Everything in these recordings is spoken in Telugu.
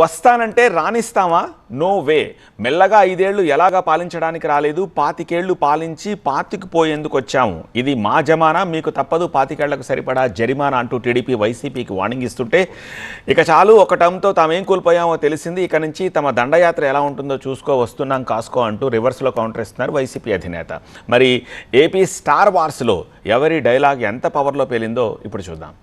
వస్తానంటే రానిస్తామా? No way. మెల్లగా 5 ఏళ్లు ఎలాగా పాలించడానికి రాలేదు, 25 ఏళ్లు పాలించి పాతికిపోయేందుకు వచ్చాము. ఇది మా జమానా, మీకు తప్పదు 25 ఏళ్లకు సరిపడా జరిమానా అంటూ టీడీపీ వైసీపీకి వార్నింగ్ ఇస్తుంటే, ఇక చాలు ఒక టర్మ్తో తామేం కోల్పోయామో తెలిసింది, ఇక నుంచి తమ దండయాత్ర ఎలా ఉంటుందో చూసుకో, వస్తున్నాం కాసుకో అంటూ రివర్స్లో కౌంటర్ ఇస్తున్నారు వైసీపీ అధినేత. మరి ఏపీ స్టార్ వార్స్లో ఎవరి డైలాగ్ ఎంత పవర్లో పేలిందో ఇప్పుడు చూద్దాం.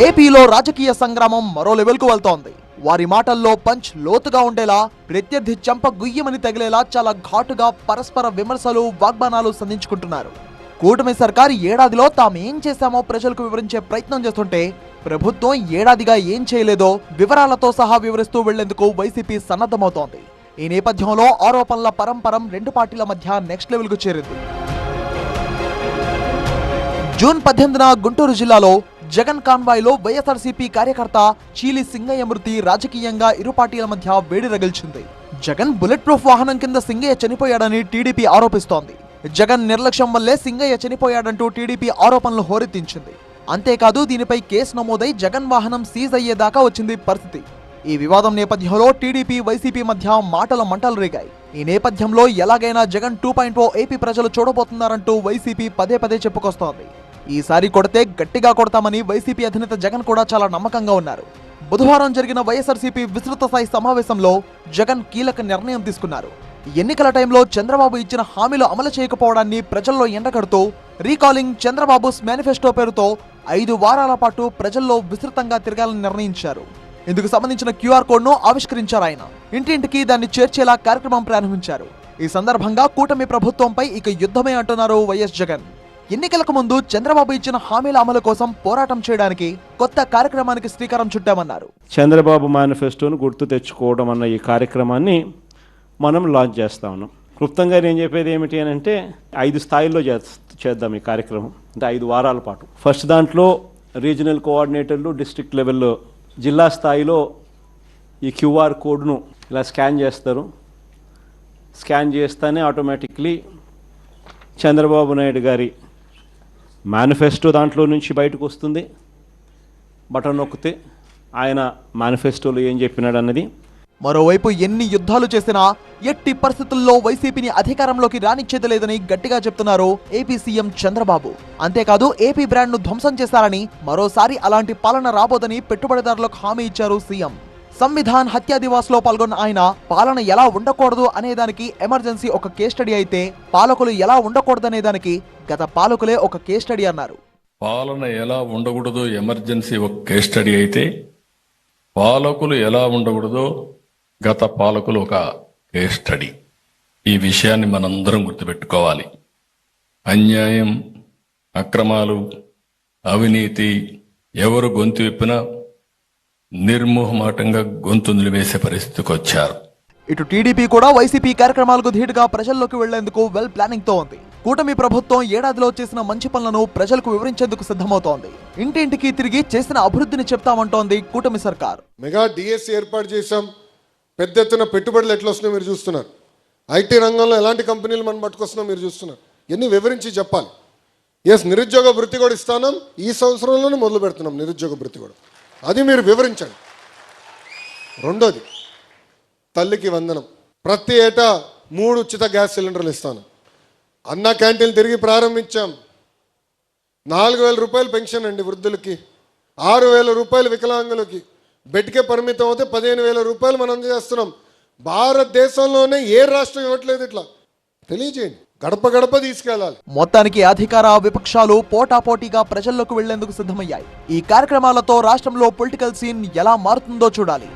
ఏపీలో రాజకీయ సంగ్రామం మరో లెవెల్కు వెళ్తోంది. వారి మాటల్లో పంచ్ లోతుగా ఉండేలా, ప్రత్యర్థి చెంప గుయ్యమని తగిలేలా చాలా ఘాటుగా పరస్పర విమర్శలు, వాగ్బానాలు సంధించుకుంటున్నారు. కూటమి సర్కారు ఏడాదిలో తామేం చేశామో ప్రజలకు వివరించే ప్రయత్నం చేస్తుంటే, ప్రభుత్వం ఏడాదిగా ఏం చేయలేదో వివరాలతో సహా వివరిస్తూ వెళ్లేందుకు వైసీపీ సన్నద్ధమవుతోంది. ఈ నేపథ్యంలో ఆరోపణల పరంపరం రెండు పార్టీల మధ్య నెక్స్ట్ లెవెల్కు చేరింది. జూన్ 18న గుంటూరు జిల్లాలో జగన్ కాన్వాయ్లో వైఎస్ఆర్సీపీ కార్యకర్త చీలి సింగయ్య మృతి రాజకీయంగా ఇరు పార్టీల మధ్య వేడి రగిల్చింది. జగన్ బుల్లెట్ ప్రూఫ్ వాహనం కింద సింగయ్య చనిపోయాడని టీడీపీ ఆరోపిస్తోంది. జగన్ నిర్లక్ష్యం వల్లే సింగయ్య చనిపోయాడంటూ టీడీపీ ఆరోపణలు హోరెత్తించింది. అంతేకాదు దీనిపై కేసు నమోదై జగన్ వాహనం సీజ్ అయ్యేదాకా వచ్చింది పరిస్థితి. ఈ వివాదం నేపథ్యంలో టీడీపీ వైసీపీ మధ్య మాటల మంటలు రేగాయి. ఈ నేపథ్యంలో ఎలాగైనా జగన్ 2.0 ఏపీ ప్రజలు చూడబోతున్నారంటూ వైసీపీ పదే పదే చెప్పుకొస్తోంది. ఈసారి కొడితే గట్టిగా కొడతామని వైసీపీ అధినేత జగన్ కూడా చాలా నమ్మకంగా ఉన్నారు. బుధవారం జరిగిన వైఎస్ఆర్సీపీ విస్తృత స్థాయి సమావేశంలో జగన్ కీలక నిర్ణయం తీసుకున్నారు. ఎన్నికల టైంలో చంద్రబాబు ఇచ్చిన హామీలు అమలు చేయకపోవడాన్ని ప్రజల్లో ఎండగడుతూ రీకాలింగ్ చంద్రబాబుస్ మేనిఫెస్టో పేరుతో 5 వారాల పాటు ప్రజల్లో విస్తృతంగా తిరగాలని నిర్ణయించారు. ఇందుకు సంబంధించిన QR కోడ్ను ఆవిష్కరించారు ఆయన. ఇంటింటికి దాన్ని చేర్చేలా కార్యక్రమం ప్రారంభించారు. ఈ సందర్భంగా కూటమి ప్రభుత్వంపై ఇక యుద్ధమే అంటున్నారు వైఎస్ జగన్. ఎన్నికలకు ముందు చంద్రబాబు ఇచ్చిన హామీల అమలు కోసం పోరాటం చేయడానికి కొత్త కార్యక్రమానికి శ్రీకారం చుట్టామన్నారు. చంద్రబాబు మేనిఫెస్టోను గుర్తు తెచ్చుకోవడం అన్న ఈ కార్యక్రమాన్ని మనం లాంచ్ చేస్తా ఉన్నాం. క్లుప్తంగా నేను చెప్పేది ఏమిటి అని అంటే 5 స్థాయిల్లో చేద్దాం ఈ కార్యక్రమం. అంటే 5 వారాల పాటు. ఫస్ట్ దాంట్లో రీజనల్ కోఆర్డినేటర్లు, డిస్ట్రిక్ట్ లెవెల్లో, జిల్లా స్థాయిలో ఈ QR కోడ్ను ఇలా స్కాన్ చేస్తారు. స్కాన్ చేస్తేనే ఆటోమేటిక్లీ చంద్రబాబు నాయుడు గారి మేనిఫెస్టో దాంట్లో నుంచి బయటకు వస్తుంది. బటన్ నొక్కితే ఆయన మేనిఫెస్టోలో ఏం చెప్పినాడు అన్నది. మరోవైపు ఎన్ని యుద్ధాలు చేసినా ఎట్టి పరిస్థితుల్లో వైసీపీని అధికారంలోకి రానిచ్చేది లేదని గట్టిగా చెప్తున్నారు ఏపీ సీఎం చంద్రబాబు. అంతేకాదు ఏపీ బ్రాండ్ను ధ్వంసం చేశారని, మరోసారి అలాంటి పాలన రాబోదని పెట్టుబడిదారులకు హామీ ఇచ్చారు సీఎం. సంవిధాన్ హత్యా దివాస్ లో పాల్గొన్న ఆయన పాలన ఎలా ఉండకూడదు అనేదానికి ఎమర్జెన్సీ ఒక కేస్ స్టడీ అయితే, పాలకులు ఎలా ఉండకూడదనే దానికి గత పాలకులే ఒక కేస్ స్టడీ అన్నారు. పాలన ఎలా ఉండకూడదో ఎమర్జెన్సీ ఒక కేస్ స్టడీ అయితే, పాలకులు ఎలా ఉండకూడదో గత పాలకులు ఒక కేస్ స్టడీ. ఈ విషయాన్ని మనందరం గుర్తుపెట్టుకోవాలి. అన్యాయం, అక్రమాలు, అవినీతి ఎవరు గొంతు విప్పినా నిర్మోహమాటంగా గొంతు నిలివేసే పరిస్థితికి వచ్చారు. ఇటు టీడీపీ కూడా వైసీపీ కార్యక్రమాలకు ధీటుగా ప్రజల్లోకి వెళ్లేందుకు వెల్ ప్లానింగ్ తో ఉంది. కూటమి ప్రభుత్వం ఏడాదిలో చేసిన మంచి పనులను ప్రజలకు వివరించేందుకు సిద్ధమవుతోంది. ఇంటింటికి తిరిగి చేసిన అభివృద్ధిని చెప్తామంటోంది కూటమి సర్కార్. మెగా డిఎస్సి ఏర్పాటు చేశాం. పెద్ద ఎత్తున పెట్టుబడులు ఎట్లా వస్తున్నాయో మీరు చూస్తున్నారు. ఐటీ రంగంలో ఎలాంటి కంపెనీలు మనం పట్టుకొస్తున్నాం మీరు చూస్తున్నారు. ఎన్ని వివరించి చెప్పాలి. నిరుద్యోగ వృత్తి కూడా ఇస్తాం. ఈ సంవత్సరంలోనే మొదలు పెడుతున్నాం నిరుద్యోగ వృత్తి కూడా. అది మీరు వివరించండి. రెండోది, తల్లికి వందనం. ప్రతి ఏటా 3 ఉచిత గ్యాస్ సిలిండర్లు ఇస్తాను. అన్న క్యాంటీన్లు తిరిగి ప్రారంభించాం. 4,000 రూపాయలు పెన్షన్ అండి వృద్ధులకి, 6,000 రూపాయలు వికలాంగులకి. బెడ్కే పరిమితం అవుతే 15,000 రూపాయలు మనం అందజేస్తున్నాం. భారతదేశంలోనే ఏ రాష్ట్రం ఇవ్వట్లేదు ఇట్లా. తెలియజేయండి. గడప గడప తీసుకెళ్లాలి. మొత్తానికి అధికార విపక్షాలు పోటాపోటీగా ప్రజల్లోకి వెళ్లేందుకు సిద్ధమయ్యాయి. ఈ కార్యక్రమాలతో రాష్ట్రంలో పొలిటికల్ సీన్ ఎలా మారుతుందో చూడాలి.